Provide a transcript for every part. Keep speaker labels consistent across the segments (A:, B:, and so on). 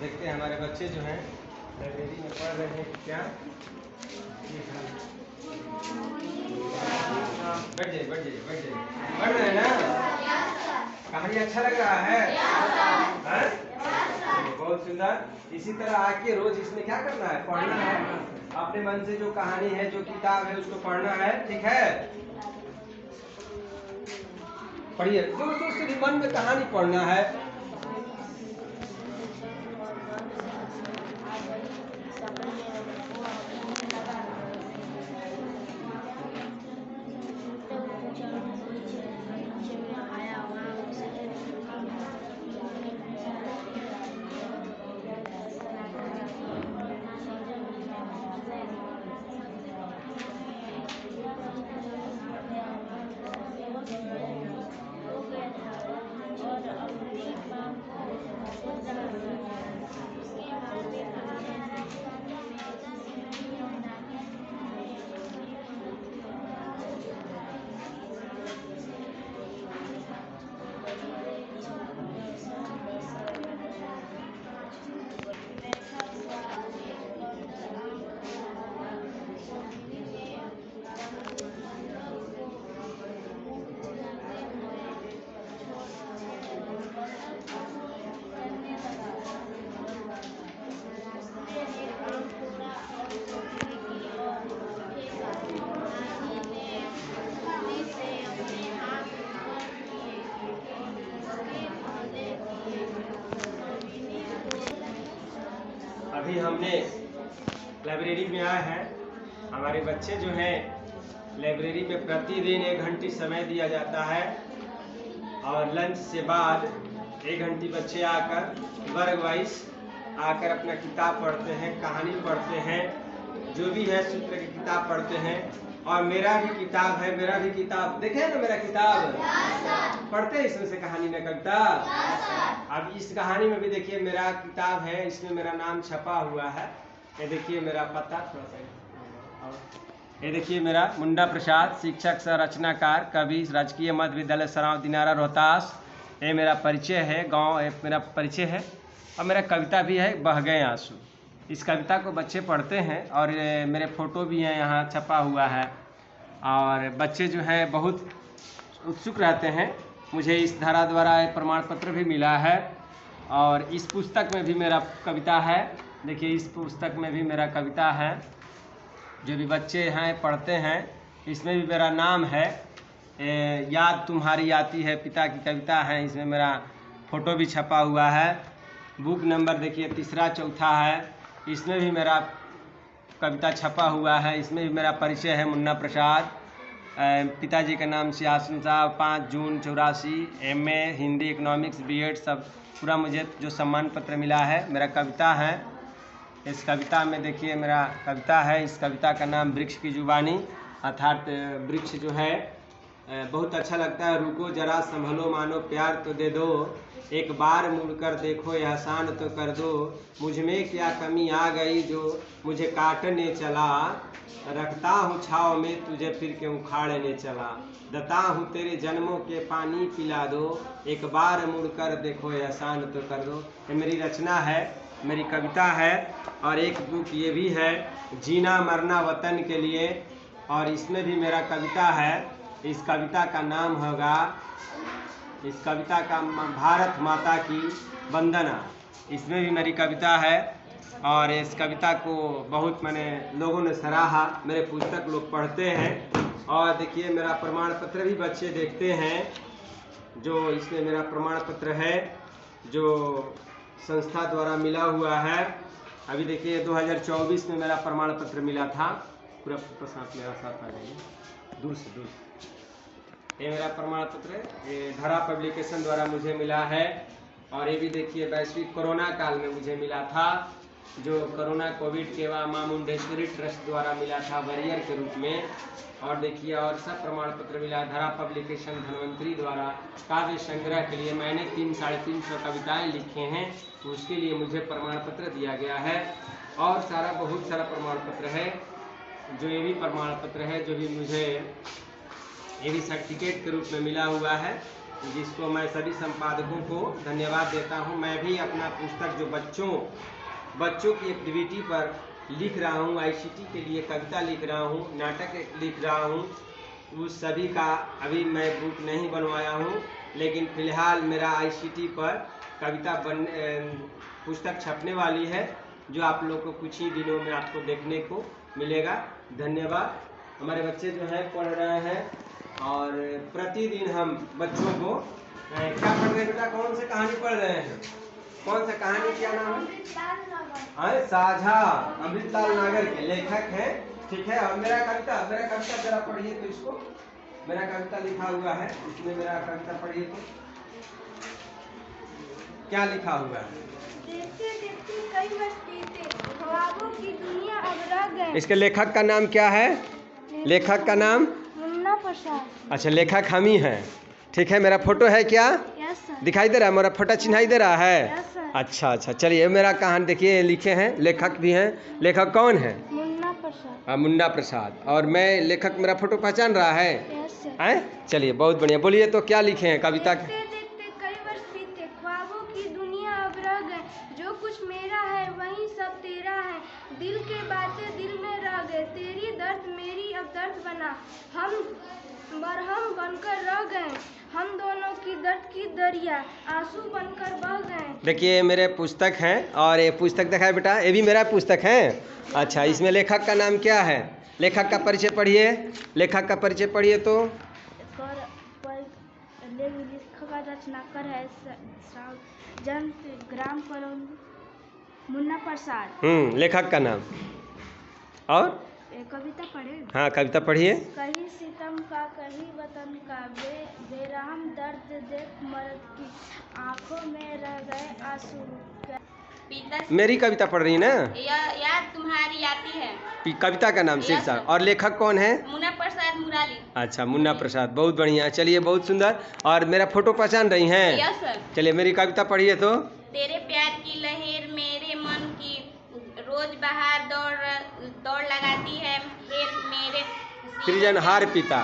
A: देखते हैं हमारे बच्चे जो हैं लाइब्रेरी में पढ़ रहे हैं क्या। बैठ जाइए बैठ जाइए बैठ जाइए। पढ़ रहे हैं ना? कहानी अच्छा लग रहा है? बहुत सुंदर। इसी तरह आके रोज इसमें क्या करना है, पढ़ना है। अपने मन से जो कहानी है, जो किताब है, उसको पढ़ना है। ठीक है, पढ़िए जोर जोर से भी मन में कहानी पढ़ना है। अभी हमने लाइब्रेरी में आए हैं। हमारे बच्चे जो हैं लाइब्रेरी में प्रतिदिन 1 घंटे समय दिया जाता है और लंच से बाद 1 घंटे बच्चे आकर वर्ग वाइज आकर अपना किताब पढ़ते हैं, कहानी पढ़ते हैं, जो भी है सूत्र की किताब पढ़ते हैं। और मेरा भी किताब है, मेरा भी किताब देखे ना, मेरा किताब पढ़ते हैं इसमें से कहानी में कविता। अब इस कहानी में भी देखिए मेरा किताब है, इसमें मेरा नाम छपा हुआ है। ये देखिए मेरा पता, थोड़ा सा ये देखिए मेरा मुंडा प्रसाद, शिक्षक सह रचनाकार, कवि, राजकीय मध्य विद्यालय सराव दिनारा रोहतास। ये मेरा परिचय है, गांव मेरा परिचय है। और मेरा कविता भी है, बह गए आंसू। इस कविता को बच्चे पढ़ते हैं और मेरे फोटो भी हैं यहाँ छपा हुआ है। और बच्चे जो है बहुत उत्सुक रहते हैं। मुझे इस धारा द्वारा प्रमाण पत्र भी मिला है और इस पुस्तक में भी मेरा कविता है। देखिए इस पुस्तक में भी मेरा कविता है। जो भी बच्चे हैं पढ़ते हैं इसमें भी मेरा नाम है। याद तुम्हारी आती है पिता की कविता है, इसमें मेरा फोटो भी छपा हुआ है। बुक नंबर देखिए 3 4 है, इसमें भी मेरा कविता छपा हुआ है। इसमें भी मेरा परिचय है, मुन्ना प्रसाद, पिताजी का नाम सियासन साहब, 5 जून 84, MA हिंदी इकोनॉमिक्स BEd सब पूरा मुझे जो सम्मान पत्र मिला है मेरा कविता है। इस कविता में देखिए मेरा कविता है। इस कविता का नाम वृक्ष की जुबानी, अर्थात वृक्ष जो है बहुत अच्छा लगता है। रुको जरा संभलो मानो प्यार तो दे दो, एक बार मुड़कर देखो एहसान तो कर दो, मुझ में क्या कमी आ गई जो मुझे काटने चला, रखता हूँ छाव में तुझे फिर क्यों उखाड़ने चला, देता हूँ तेरे जन्मों के पानी पिला दो, एक बार मुड़कर देखो एहसान तो कर दो। ये मेरी रचना है, मेरी कविता है। और एक बुक ये भी है, जीना मरना वतन के लिए, और इसमें भी मेरा कविता है। इस कविता का नाम होगा, इस कविता का भारत माता की वंदना। इसमें भी मेरी कविता है और इस कविता को बहुत मैंने लोगों ने सराहा, मेरे पुस्तक लोग पढ़ते हैं। और देखिए मेरा प्रमाण पत्र भी बच्चे देखते हैं, जो इसमें मेरा प्रमाण पत्र है जो संस्था द्वारा मिला हुआ है। अभी देखिए 2024 में मेरा प्रमाण पत्र मिला था। पूरा साथ मेरा साथ आ जाइए, दूर से दूर। ये मेरा प्रमाण पत्र ये धरा पब्लिकेशन द्वारा मुझे मिला है। और ये भी देखिए वैश्विक कोरोना काल में मुझे मिला था, जो कोरोना कोविड के मां मुंडेश्वरी ट्रस्ट द्वारा मिला था वॉरियर के रूप में। और देखिए और सब प्रमाण पत्र मिला धरा पब्लिकेशन धनवंतरी द्वारा काव्य संग्रह के लिए मैंने 300-350 कविताएं लिखे हैं, तो उसके लिए मुझे प्रमाण पत्र दिया गया है। और सारा बहुत सारा प्रमाण पत्र है, जो ये भी प्रमाण पत्र है जो भी मुझे ये भी सर्टिफिकेट के रूप में मिला हुआ है। जिसको मैं सभी संपादकों को धन्यवाद देता हूं। मैं भी अपना पुस्तक जो बच्चों की एक्टिविटी पर लिख रहा हूं, आईसीटी के लिए कविता लिख रहा हूं, नाटक लिख रहा हूं, उस सभी का अभी मैं बुक नहीं बनवाया हूं, लेकिन फिलहाल मेरा आईसीटी पर कविता पुस्तक छपने वाली है, जो आप लोग को कुछ ही दिनों में आपको देखने को मिलेगा। धन्यवाद। हमारे बच्चे जो हैं पढ़ रहे हैं और प्रतिदिन हम बच्चों को क्या पढ़ रहे हैं बेटा? कौन सी कहानी पढ़ रहे हैं? कौन सा कहानी, क्या नाम है? साझा, अमृतलाल नागर के लेखक हैं, ठीक है। और मेरा कविता जरा पढ़िए तो इसको। मेरा कविता लिखा हुआ है, इसमें मेरा कविता पढ़िए तो क्या लिखा हुआ है?
B: देखते देखते कई वर्ष बीते, ख्वाबों की दुनिया अब रह गए।
A: इसके लेखक का नाम क्या है? लेखक का नाम
B: मुन्ना प्रसाद।
A: अच्छा, लेखक हम ही हैं, ठीक है। मेरा फोटो है क्या?
B: Yes sir.
A: दिखाई दे रहा है? मेरा फोटो चिन्हाई दे रहा है?
B: Yes sir.
A: अच्छा, चलिए। मेरा कहानी देखिए, लिखे हैं, लेखक भी हैं। लेखक कौन है?
B: मुन्ना प्रसाद।
A: मुन्ना प्रसाद। और मैं लेखक, मेरा फोटो पहचान रहा है?
B: Yes sir.
A: हैं? चलिए, बहुत बढ़िया। बोलिए तो क्या लिखे हैं कविता?
B: देखते देखते कई वर्ष बीते, ख्वाबों की दुनिया अब रह गए। जो कुछ मेरा है वही सब तेरा है। दिल के बातें दिल में रह गए, तेरी दर्द मेरी अब दर्द बना। हम बरहम बनकर रह गए, हम दोनों की दर्द की दरिया आंसू बनकर बह गए।
A: देखिए, मेरे पुस्तक हैं, और ये पुस्तक दिखाए बेटा, ये भी मेरा पुस्तक है। अच्छा, इसमें लेखक का नाम क्या है? लेखक का परिचय पढ़िए। लेखक का परिचय पढ़िए तो।
B: लेखक का रचनाकार है जन्म ग्राम कॉलोनी मुन्ना प्रसाद।
A: लेखक का नाम। और
B: कविता पढ़े?
A: हाँ, कविता पढ़िए।
B: कहीं सितम का कहीं वतन का, बेरहम दर्द देख मर्द की आंखों में रह गए आंसू।
A: मेरी कविता पढ़ रही है ना?
C: याद तुम्हारी आती है।
A: कविता का नाम शीर्षक। और लेखक कौन है?
C: मुन्ना प्रसाद मुराली।
A: अच्छा, मुन्ना प्रसाद, बहुत बढ़िया। चलिए, बहुत सुंदर। और मेरा फोटो पहचान रही हैं?
C: Yes sir.
A: चलिए, मेरी कविता पढ़िए तो।
C: तेरे प्यार की लहर मेरे मन की, रोज बाहर दौड़ लगाती है, फिर मेरे
A: सृजनहार पिता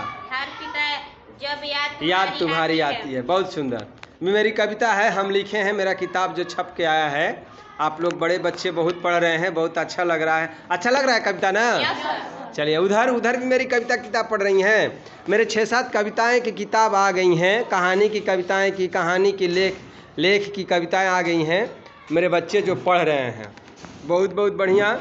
C: जब
A: याद तुम्हारी आती है। बहुत सुंदर। मेरी कविता है, हम लिखे हैं। मेरा किताब जो छप के आया है, आप लोग बड़े बच्चे बहुत पढ़ रहे हैं, बहुत अच्छा लग रहा है। अच्छा लग रहा है कविता ना?
C: Yes sir.
A: चलिए, उधर भी मेरी कविता किताब पढ़ रही हैं। मेरे 6-7 कविताएं की किताब आ गई हैं, कहानी की कविताएं की, कहानी की लेख की कविताएं आ गई हैं। मेरे बच्चे जो पढ़ रहे हैं, बहुत बहुत बढ़िया।